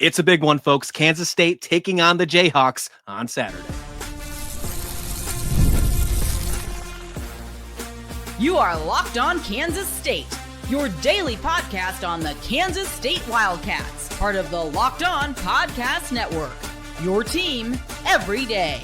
It's a big one, folks. Kansas State taking on the Jayhawks on Saturday. You are Locked On Kansas State, your daily podcast on the Kansas State Wildcats, part of the Locked On Podcast Network, your team every day.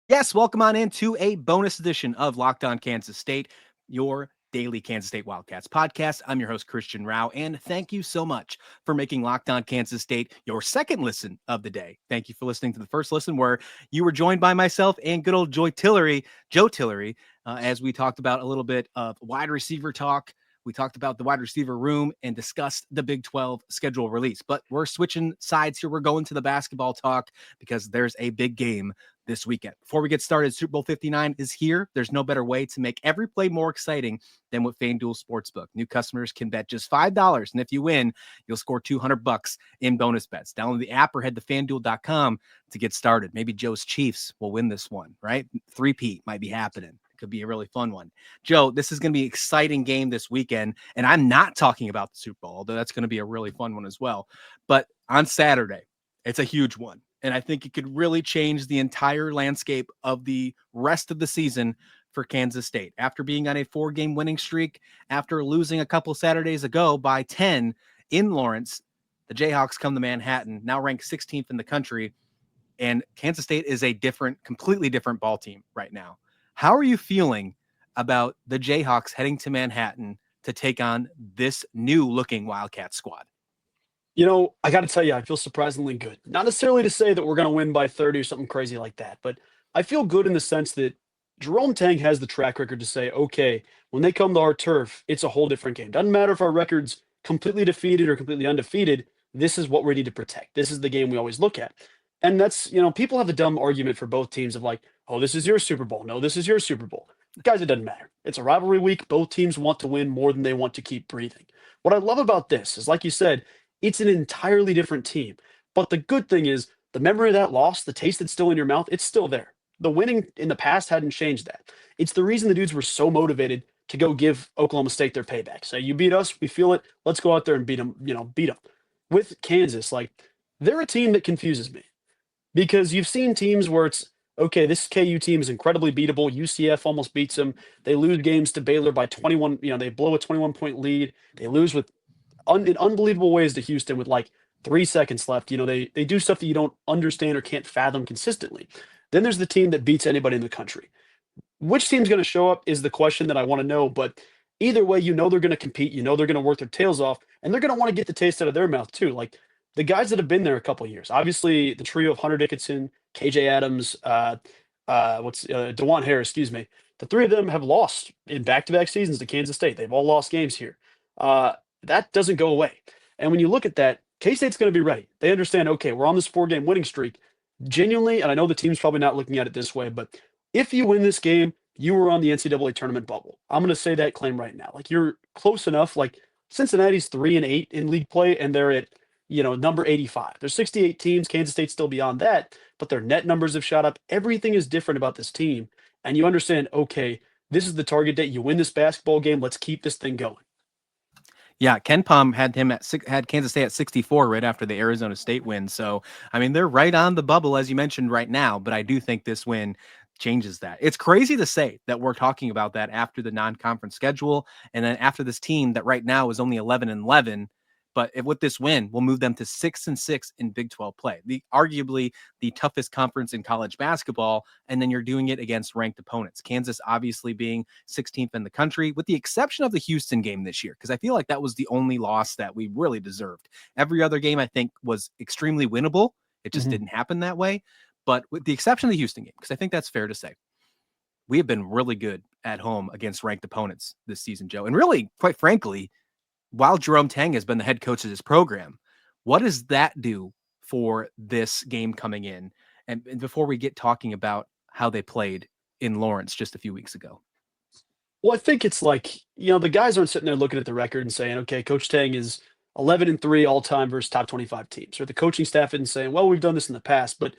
Yes, welcome on into a bonus edition of Locked On Kansas State, your daily Kansas State Wildcats podcast. I'm your host, Christian Rauh, and thank you so much for making Locked On Kansas State your second listen of the day. Thank you for listening to the first listen where you were joined by myself and good old Joe Tillery, as we talked about a little bit of wide receiver talk. We talked about the wide receiver room and discussed the Big 12 schedule release, but we're switching sides here. We're going to the basketball talk because there's a big game this weekend. Before we get started, Super Bowl 59 is here. There's no better way to make every play more exciting than with FanDuel Sportsbook. New customers can bet just $5, and if you win, you'll score $200 in bonus bets. Download the app or head to FanDuel.com to get started. Maybe Joe's Chiefs will win this one, right? Three-peat might be happening. Could be a really fun one. Joe, this is going to be an exciting game this weekend, and I'm not talking about the Super Bowl, although that's going to be a really fun one as well. But on Saturday, it's a huge one, and I think it could really change the entire landscape of the rest of the season for Kansas State. After being on a 4-game winning streak, after losing a couple Saturdays ago by 10 in Lawrence, the Jayhawks come to Manhattan, now ranked 16th in the country, and Kansas State is a completely different ball team right now. How are you feeling about the Jayhawks heading to Manhattan to take on this new-looking Wildcat squad? You know, I got to tell you, I feel surprisingly good. Not necessarily to say that we're going to win by 30 or something crazy like that, but I feel good in the sense that Jerome Tang has the track record to say, okay, when they come to our turf, it's a whole different game. Doesn't matter if our record's completely defeated or completely undefeated. This is what we need to protect. This is the game we always look at. And that's, people have the dumb argument for both teams of like, oh, this is your Super Bowl. No, this is your Super Bowl. Guys, it doesn't matter. It's a rivalry week. Both teams want to win more than they want to keep breathing. What I love about this is, like you said, it's an entirely different team. But the good thing is the memory of that loss, the taste that's still in your mouth, it's still there. The winning in the past hadn't changed that. It's the reason the dudes were so motivated to go give Oklahoma State their payback. So you beat us, we feel it. Let's go out there and beat them, beat them. With Kansas, they're a team that confuses me. Because you've seen teams where it's, okay, this KU team is incredibly beatable. UCF almost beats them. They lose games to Baylor by 21. They blow a 21-point lead. They lose in unbelievable ways to Houston with 3 seconds left. They do stuff that you don't understand or can't fathom consistently. Then there's the team that beats anybody in the country. Which team's going to show up is the question that I want to know. But either way, they're going to compete. They're going to work their tails off. And they're going to want to get the taste out of their mouth too. The guys that have been there a couple of years, obviously the trio of Hunter Dickinson, KJ Adams, DeJuan Harris, the three of them have lost in back-to-back seasons to Kansas State. They've all lost games here. That doesn't go away. And when you look at that, K-State's going to be ready. They understand, okay, we're on this 4-game winning streak. Genuinely, and I know the team's probably not looking at it this way, but if you win this game, you were on the NCAA tournament bubble. I'm going to say that claim right now. You're close enough. Cincinnati's 3-8 in league play, and they're at number 85. There's 68 teams. Kansas State's still beyond that, but their net numbers have shot up. Everything is different about this team. And you understand, okay, this is the target date. You win this basketball game. Let's keep this thing going. Yeah, Ken Pom had Kansas State at 64 right after the Arizona State win. So, they're right on the bubble, as you mentioned right now, but I do think this win changes that. It's crazy to say that we're talking about that after the non-conference schedule and then after this team that right now is only 11-11. But with this win, we'll move them to 6-6 in Big 12 play. Arguably the toughest conference in college basketball, and then you're doing it against ranked opponents. Kansas obviously being 16th in the country, with the exception of the Houston game this year, because I feel like that was the only loss that we really deserved. Every other game, I think, was extremely winnable. It just didn't happen that way. But with the exception of the Houston game, because I think that's fair to say, we have been really good at home against ranked opponents this season, Joe. And really, quite frankly, while Jerome Tang has been the head coach of this program, what does that do for this game coming in? And before we get talking about how they played in Lawrence just a few weeks ago. Well, I think it's the guys aren't sitting there looking at the record and saying, okay, Coach Tang is 11-3 all time versus top 25 teams. Or the coaching staff isn't saying, well, we've done this in the past. But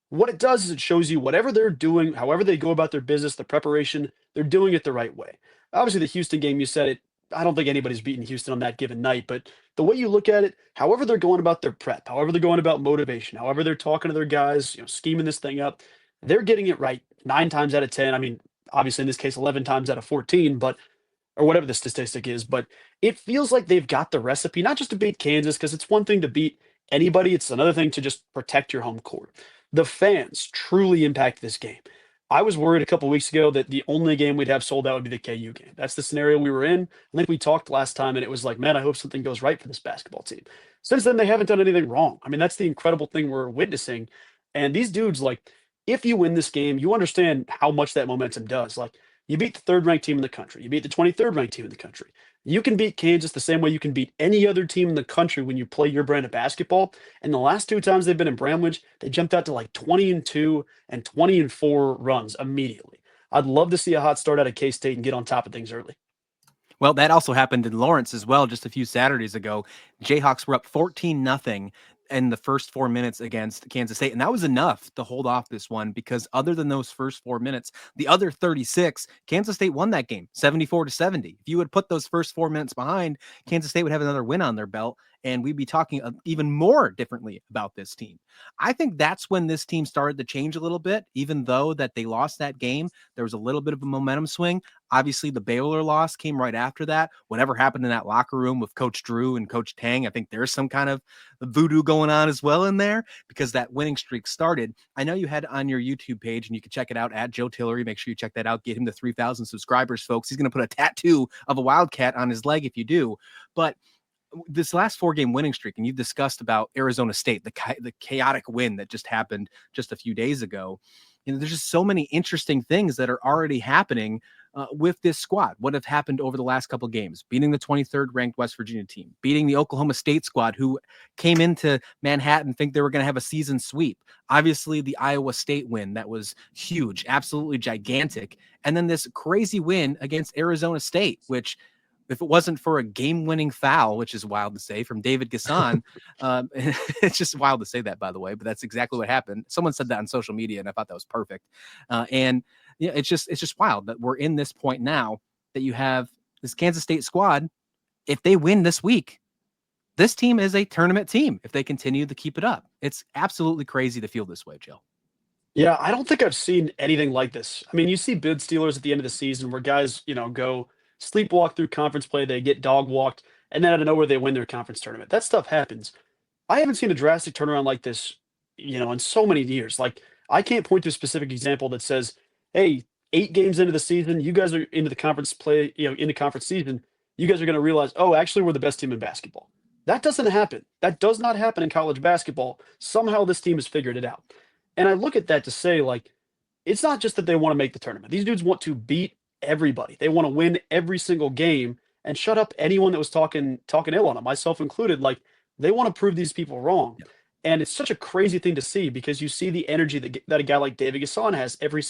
what it does is it shows you whatever they're doing, however they go about their business, the preparation, they're doing it the right way. Obviously, the Houston game, you said it, I don't think anybody's beaten Houston on that given night, but the way you look at it, however they're going about their prep, however they're going about motivation, however they're talking to their guys, scheming this thing up, they're getting it right 9 times out of 10. I mean, obviously in this case, 11 times out of 14, but or whatever the statistic is, but it feels like they've got the recipe, not just to beat Kansas, because it's one thing to beat anybody, it's another thing to just protect your home court. The fans truly impact this game. I was worried a couple weeks ago that the only game we'd have sold out would be the KU game. That's the scenario we were in. I think we talked last time, and it was like, man, I hope something goes right for this basketball team. Since then, they haven't done anything wrong. I mean, that's the incredible thing we're witnessing. And these dudes, like, if you win this game, you understand how much that momentum does. Like, you beat the third-ranked team in the country. You beat the 23rd ranked team in the country. You can beat Kansas the same way you can beat any other team in the country when you play your brand of basketball. And the last 2 times they've been in Bramlage, they jumped out to like 20-2 and 20-4 runs immediately. I'd love to see a hot start out of K-State and get on top of things early. Well, that also happened in Lawrence as well just a few Saturdays ago. Jayhawks were up 14-0 in the first 4 minutes against Kansas State. And that was enough to hold off this one because other than those first 4 minutes, the other 36, Kansas State won that game 74-70. If you would put those first 4 minutes behind, Kansas State would have another win on their belt. And we'd be talking even more differently about this team. I think that's when this team started to change a little bit, even though that they lost that game. There was a little bit of a momentum swing. Obviously, the Baylor loss came right after that. Whatever happened in that locker room with Coach Drew and Coach Tang, I think there's some kind of voodoo going on as well in there because that winning streak started. I know you had on your YouTube page, and you can check it out at Joe Tillery. Make sure you check that out. Get him to 3,000 subscribers, folks. He's going to put a tattoo of a Wildcat on his leg if you do. But this last 4-game winning streak, and you've discussed about Arizona State, the chaotic win that just happened just a few days ago. There's just so many interesting things that are already happening with this squad. What have happened over the last couple of games? Beating the 23rd ranked West Virginia team, beating the Oklahoma State squad, who came into Manhattan think they were going to have a season sweep. Obviously, the Iowa State win that was huge, absolutely gigantic, and then this crazy win against Arizona State, which, if it wasn't for a game-winning foul, which is wild to say, from David Gasson, it's just wild to say that, by the way, but that's exactly what happened. Someone said that on social media, and I thought that was perfect. And yeah, it's just wild that we're in this point now that you have this Kansas State squad. If they win this week, this team is a tournament team if they continue to keep it up. It's absolutely crazy to feel this way, Joe. Yeah, I don't think I've seen anything like this. I mean, you see bid stealers at the end of the season where guys, go sleepwalk through conference play, they get dog walked, and then out of nowhere they win their conference tournament. That stuff happens. I haven't seen a drastic turnaround like this, in so many years. Like, I can't point to a specific example that says, hey, 8 games into the season, you guys are into the conference play, into conference season, you guys are going to realize, oh, actually, we're the best team in basketball. That doesn't happen. That does not happen in college basketball. Somehow this team has figured it out. And I look at that to say, like, it's not just that they want to make the tournament. These dudes want to beat everybody. They want to win every single game and shut up anyone that was talking ill on them, myself included. Like, they want to prove these people wrong. Yep. And it's such a crazy thing to see because you see the energy that a guy like David Gasson has every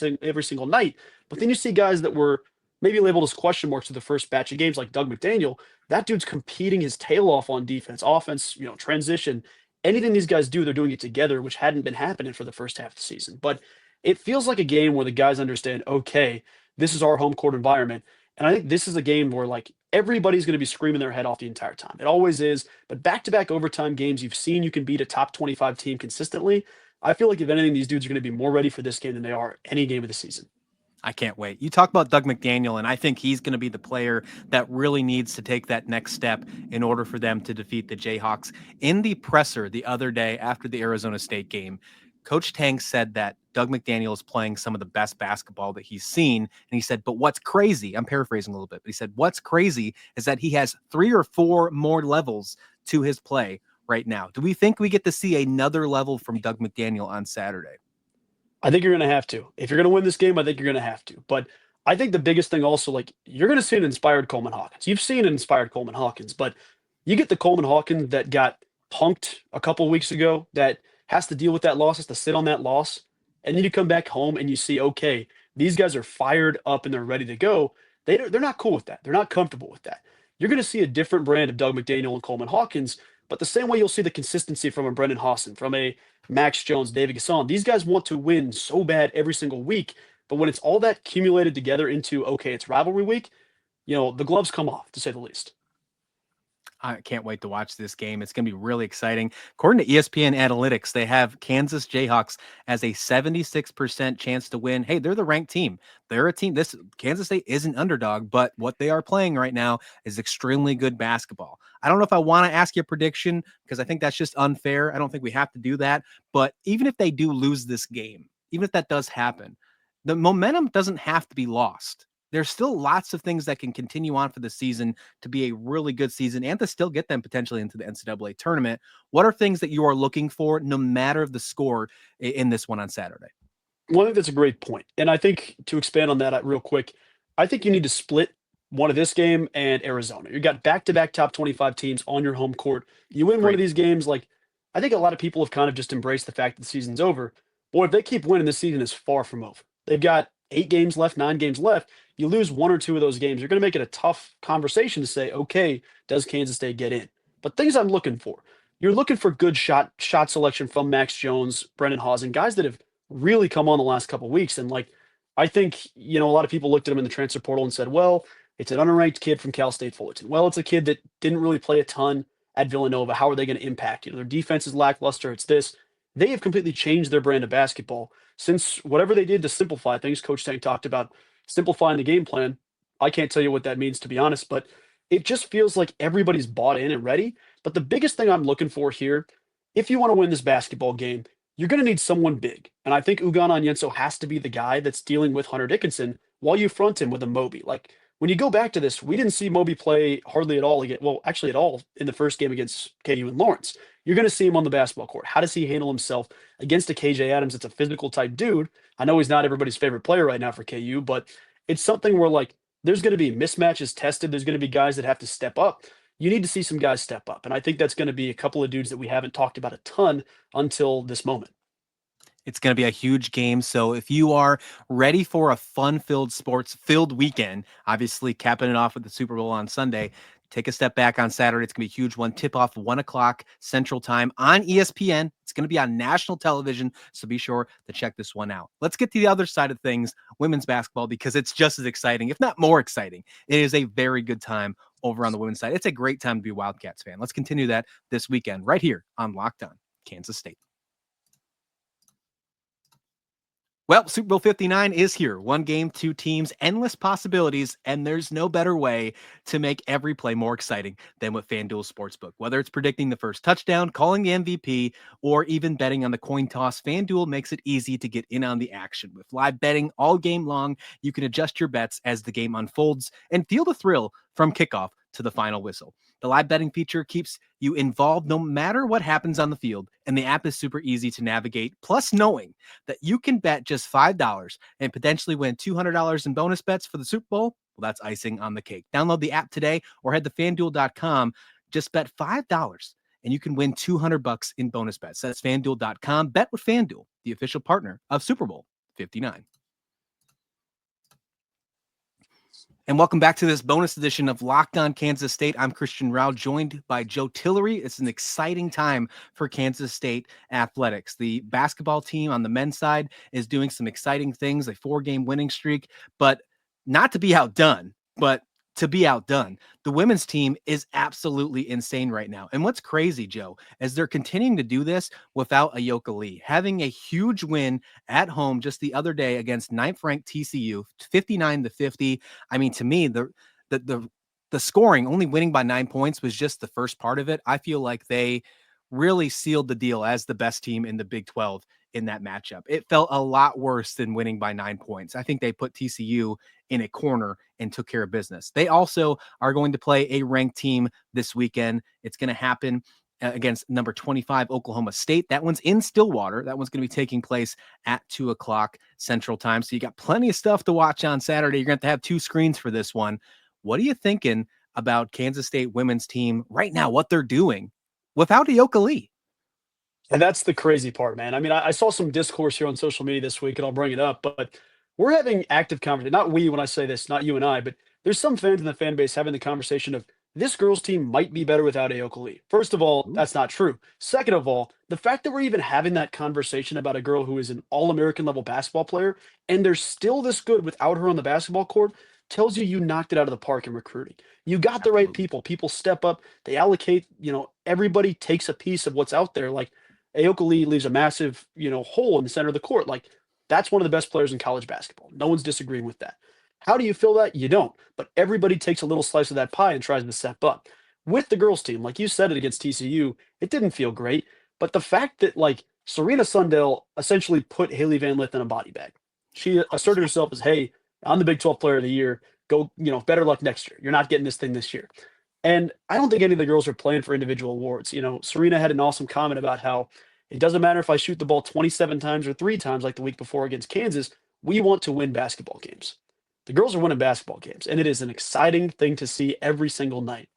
single night. But then you see guys that were maybe labeled as question marks to the first batch of games, like Doug McDaniel. That dude's competing his tail off on defense, offense, transition. Anything these guys do, they're doing it together, which hadn't been happening for the first half of the season. But it feels like a game where the guys understand, okay, this is our home court environment. And I think this is a game where, like, everybody's going to be screaming their head off the entire time. It always is. But back-to-back overtime games, you've seen you can beat a top 25 team consistently. I feel like, if anything, these dudes are going to be more ready for this game than they are any game of the season. I can't wait. You talk about Doug McDaniel, and I think he's going to be the player that really needs to take that next step in order for them to defeat the Jayhawks. In the presser the other day after the Arizona State game, Coach Tang said that Doug McDaniel is playing some of the best basketball that he's seen. And he said, but what's crazy, I'm paraphrasing a little bit, but he said, what's crazy is that he has 3 or 4 more levels to his play right now. Do we think we get to see another level from Doug McDaniel on Saturday? I think you're going to have to. If you're going to win this game, I think you're going to have to. But I think the biggest thing also, like, you're going to see an inspired Coleman Hawkins. You've seen an inspired Coleman Hawkins, but you get the Coleman Hawkins that got punked a couple weeks ago, that has to deal with that loss, has to sit on that loss. And then you come back home and you see, okay, these guys are fired up and they're ready to go. They're not cool with that. They're not comfortable with that. You're going to see a different brand of Doug McDaniel and Coleman Hawkins, but the same way you'll see the consistency from a Brendan Hawson, from a Max Jones, David Gasson. These guys want to win so bad every single week, but when it's all that accumulated together into, okay, it's rivalry week, the gloves come off, to say the least. I can't wait to watch this game. It's going to be really exciting. According to ESPN Analytics, they have Kansas Jayhawks as a 76% chance to win. Hey, they're the ranked team. They're a team. This Kansas State is an underdog, but what they are playing right now is extremely good basketball. I don't know if I want to ask you a prediction because I think that's just unfair. I don't think we have to do that. But even if they do lose this game, even if that does happen, the momentum doesn't have to be lost. There's still lots of things that can continue on for the season to be a really good season and to still get them potentially into the NCAA tournament. What are things that you are looking for no matter the score in this one on Saturday? Well, I think that's a great point. And I think to expand on that real quick, I think you need to split one of this game and Arizona. You got back-to-back top 25 teams on your home court. You win one of Great. these games, like I think a lot of people have kind of just embraced the fact that the season's over. Boy, if they keep winning, this season is far from over. They've got 8 games left, 9 games left. You lose 1 or 2 of those games, you're going to make it a tough conversation to say, okay, does Kansas State get in? But things I'm looking for. You're looking for good shot selection from Max Jones, Brendan Hausen, guys that have really come on the last couple of weeks. And like, I think, a lot of people looked at him in the transfer portal and said, well, it's an unranked kid from Cal State Fullerton. Well, it's a kid that didn't really play a ton at Villanova. How are they going to impact? Their defense is lackluster. It's this. They have completely changed their brand of basketball since whatever they did to simplify things. Coach Tang talked about simplifying the game plan. I can't tell you what that means, to be honest, but it just feels like everybody's bought in and ready. But the biggest thing I'm looking for here, if you want to win this basketball game, you're going to need someone big. And I think Ugan Onyenso has to be the guy that's dealing with Hunter Dickinson while you front him with a Moby. Like, when you go back to this, we didn't see Moby play hardly at all again. Well, actually at all in the first game against KU and Lawrence. You're going to see him on the basketball court. How does he handle himself against a KJ Adams? It's a physical type dude. I know he's not everybody's favorite player right now for KU, but it's something where like there's going to be mismatches tested. There's going to be guys that have to step up. You need to see some guys step up. And I think that's going to be a couple of dudes that we haven't talked about a ton until this moment. It's going to be a huge game. So if you are ready for a fun-filled, sports-filled weekend, obviously capping it off with the Super Bowl on Sunday, take a step back on Saturday. It's going to be a huge one. Tip-off 1 o'clock Central Time on ESPN. It's going to be on national television, so be sure to check this one out. Let's get to the other side of things, women's basketball, because it's just as exciting, if not more exciting. It is a very good time over on the women's side. It's a great time to be a Wildcats fan. Let's continue that this weekend right here on Locked On Kansas State. Well, Super Bowl 59 is here. 1 game, 2 teams, endless possibilities, and there's no better way to make every play more exciting than with FanDuel Sportsbook. Whether it's predicting the first touchdown, calling the MVP, or even betting on the coin toss, FanDuel makes it easy to get in on the action. With live betting all game long, you can adjust your bets as the game unfolds and feel the thrill from kickoff to the final whistle. The live betting feature keeps you involved no matter what happens on the field, and the app is super easy to navigate. Plus, knowing that you can bet just $5 and potentially win $200 in bonus bets for the Super Bowl, well, that's icing on the cake. Download the app today or head to FanDuel.com. Just bet $5 and you can win $200 in bonus bets. That's FanDuel.com. Bet with FanDuel, the official partner of Super Bowl 59. And welcome back to this bonus edition of Locked On Kansas State. I'm Christian Rauh, joined by Joe Tillery. It's an exciting time for Kansas State athletics. The basketball team on the men's side is doing some exciting things, a 4-game winning streak, but not to be outdone, but to be outdone. The women's team is absolutely insane right now. And what's crazy, Joe, is they're continuing to do this without Ayoka Lee, having a huge win at home just the other day against 9th-ranked TCU, 59-50. I mean, to me, the scoring, only winning by 9 points, was just the first part of it. I feel like they really sealed the deal as the best team in the Big 12 in that matchup. It felt a lot worse than winning by 9 points. I think they put TCU in a corner and took care of business. They also are going to play a ranked team this weekend. It's going to happen against number 25 Oklahoma State. That one's in Stillwater. That one's going to be taking place at 2 o'clock Central Time. So you got plenty of stuff to watch on Saturday. You're going to have 2 screens for this one. What are you thinking about Kansas State women's team right now, what they're doing without Ayoka Lee? And that's the crazy part, man. I mean, I saw some discourse here on social media this week, and I'll bring it up, but we're having active conversation. Not we, when I say this, not you and I, but there's some fans in the fan base having the conversation of this girls' team might be better without Ayoka Lee. First of all, that's not true. Second of all, the fact that we're even having that conversation about a girl who is an All-American level basketball player, and they're still this good without her on the basketball court, tells you knocked it out of the park in recruiting. You got the right Absolutely. people. People step up. They allocate. Everybody takes a piece of what's out there. Like Ayoka Lee leaves a massive, hole in the center of the court. Like that's one of the best players in college basketball. No one's disagreeing with that. How do you fill that? You don't. But everybody takes a little slice of that pie and tries to step up. With the girls' team, like you said it against TCU, it didn't feel great. But the fact that like Serena Sundell essentially put Haley Van Lith in a body bag. She asserted herself as, hey, I'm the Big 12 Player of the Year. Go, better luck next year. You're not getting this thing this year. And I don't think any of the girls are playing for individual awards. Serena had an awesome comment about how it doesn't matter if I shoot the ball 27 times or 3 times like the week before against Kansas. We want to win basketball games. The girls are winning basketball games, and it is an exciting thing to see every single night.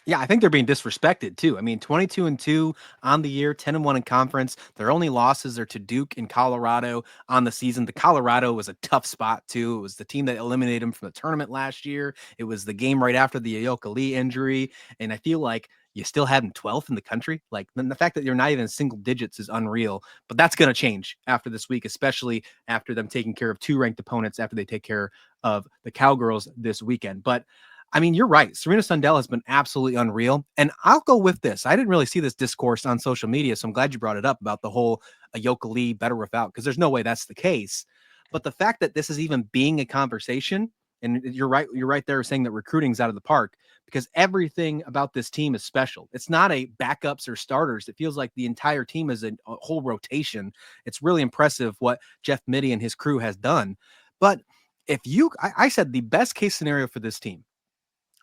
Yeah, I think they're being disrespected too. I mean, 22-2 on the year, 10-1 in conference. Their only losses are to Duke and Colorado on the season. The Colorado was a tough spot too. It was the team that eliminated them from the tournament last year. It was the game right after the Ayoka Lee injury. And I feel like you still had them 12th in the country. Like the fact that you're not even single digits is unreal, but that's going to change after this week, especially after them taking care of 2 ranked opponents after they take care of the Cowgirls this weekend. But I mean, you're right. Serena Sundell has been absolutely unreal. And I'll go with this. I didn't really see this discourse on social media, so I'm glad you brought it up about the whole Ayoka Lee better without, because there's no way that's the case. But the fact that this is even being a conversation, and you're right there saying that recruiting's out of the park, because everything about this team is special. It's not a backups or starters. It feels like the entire team is a whole rotation. It's really impressive what Jeff Mittie and his crew has done. But I said the best case scenario for this team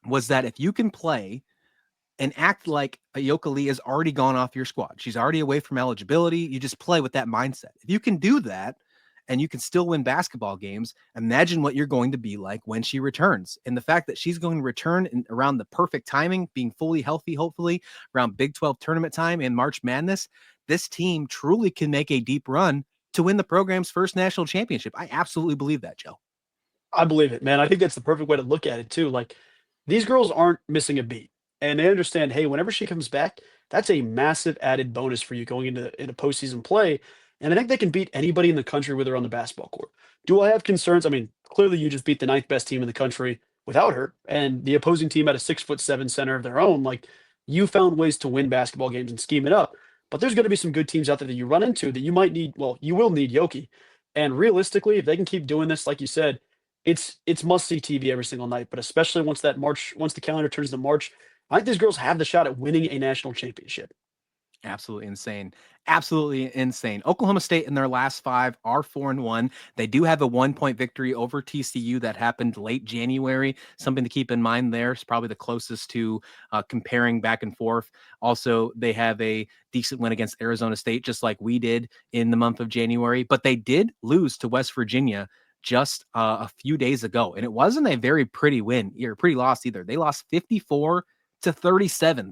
was that if you can play and act like Ayoka Lee has already gone off your squad, she's already away from eligibility, you just play with that mindset. If you can do that and you can still win basketball games, imagine what you're going to be like when she returns. And the fact that she's going to return around the perfect timing, being fully healthy, hopefully around Big 12 tournament time and March Madness, this team truly can make a deep run to win the program's first national championship. I absolutely believe that, Joe. I believe it, man. I think that's the perfect way to look at it too. Like these girls aren't missing a beat, and they understand, hey, whenever she comes back, that's a massive added bonus for you going into postseason play. And I think they can beat anybody in the country with her on the basketball court. Do I have concerns? I mean, clearly you just beat the 9th best team in the country without her, and the opposing team had a 6'7" center of their own. Like you found ways to win basketball games and scheme it up. But there's going to be some good teams out there that you run into that you might need. Well, you will need Yoki. And realistically, if they can keep doing this, like you said, it's must-see TV every single night, but especially once the calendar turns to March, I think these girls have the shot at winning a national championship. Absolutely insane. Absolutely insane. Oklahoma State in their last 5 are 4-1. They do have a 1-point victory over TCU that happened late January. Something to keep in mind there. It's probably the closest to comparing back and forth. Also, they have a decent win against Arizona State, just like we did in the month of January. But they did lose to West Virginia just a few days ago. And it wasn't a very pretty win or pretty loss either. They lost 54-37.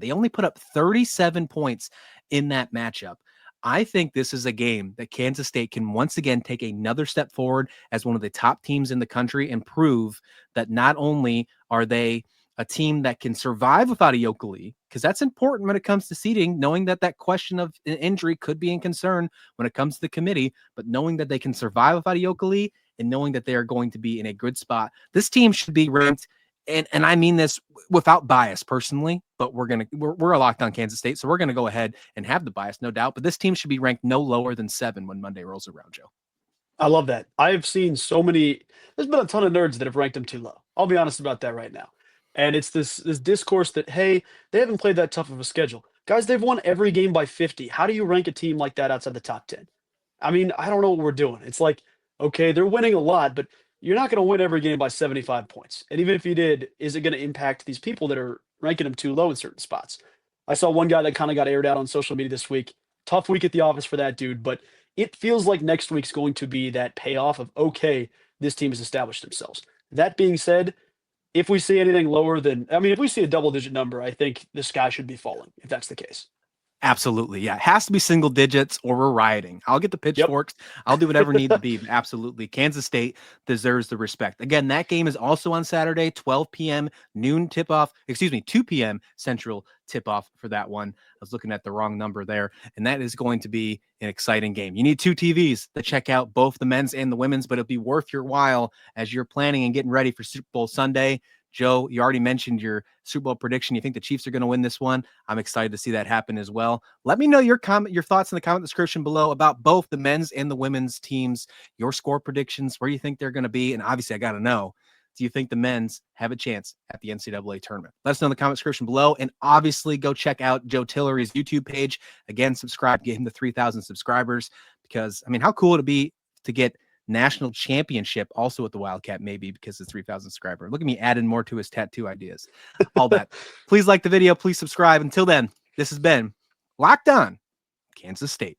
They only put up 37 points in that matchup. I think this is a game that Kansas State can once again take another step forward as one of the top teams in the country and prove that not only are they a team that can survive without Ayoka Lee, because that's important when it comes to seeding, knowing that question of injury could be in concern when it comes to the committee, but knowing that they can survive without Ayoka Lee and knowing that they are going to be in a good spot. This team should be ranked, and I mean this without bias personally, but we're a Locked On Kansas State, so we're going to go ahead and have the bias, no doubt, but this team should be ranked no lower than 7 when Monday rolls around, Joe. I love that. I've seen there's been a ton of nerds that have ranked them too low. I'll be honest about that right now. And it's this discourse that, hey, they haven't played that tough of a schedule. Guys, they've won every game by 50. How do you rank a team like that outside the top 10? I mean, I don't know what we're doing. It's like, okay, they're winning a lot, but you're not going to win every game by 75 points. And even if you did, is it going to impact these people that are ranking them too low in certain spots? I saw one guy that kind of got aired out on social media this week. Tough week at the office for that dude, but it feels like next week's going to be that payoff of, okay, this team has established themselves. That being said, if we see anything lower than, if we see a double-digit number, I think the sky should be falling, if that's the case. Absolutely. Yeah. It has to be single digits or we're rioting. I'll get the pitchforks. I'll do whatever need to be. But absolutely. Kansas State deserves the respect. Again, that game is also on Saturday, 12 p.m. noon tip off. 2 p.m. Central tip off for that one. I was looking at the wrong number there. And that is going to be an exciting game. You need 2 TVs to check out both the men's and the women's, but it'll be worth your while as you're planning and getting ready for Super Bowl Sunday. Joe, you already mentioned your Super Bowl prediction. You think the Chiefs are going to win this one? I'm excited to see that happen as well. Let me know your thoughts in the comment description below about both the men's and the women's teams, your score predictions, where you think they're going to be. And obviously, I got to know, do you think the men's have a chance at the NCAA tournament? Let us know in the comment description below. And obviously, go check out Joe Tillery's YouTube page. Again, subscribe, get him to 3,000 subscribers because, I mean, how cool would it be to get national championship also at the Wildcat, maybe because it's 3,000 subscriber. Look at me adding more to his tattoo ideas. All that. Please like the video. Please subscribe. Until then, this has been Locked On Kansas State.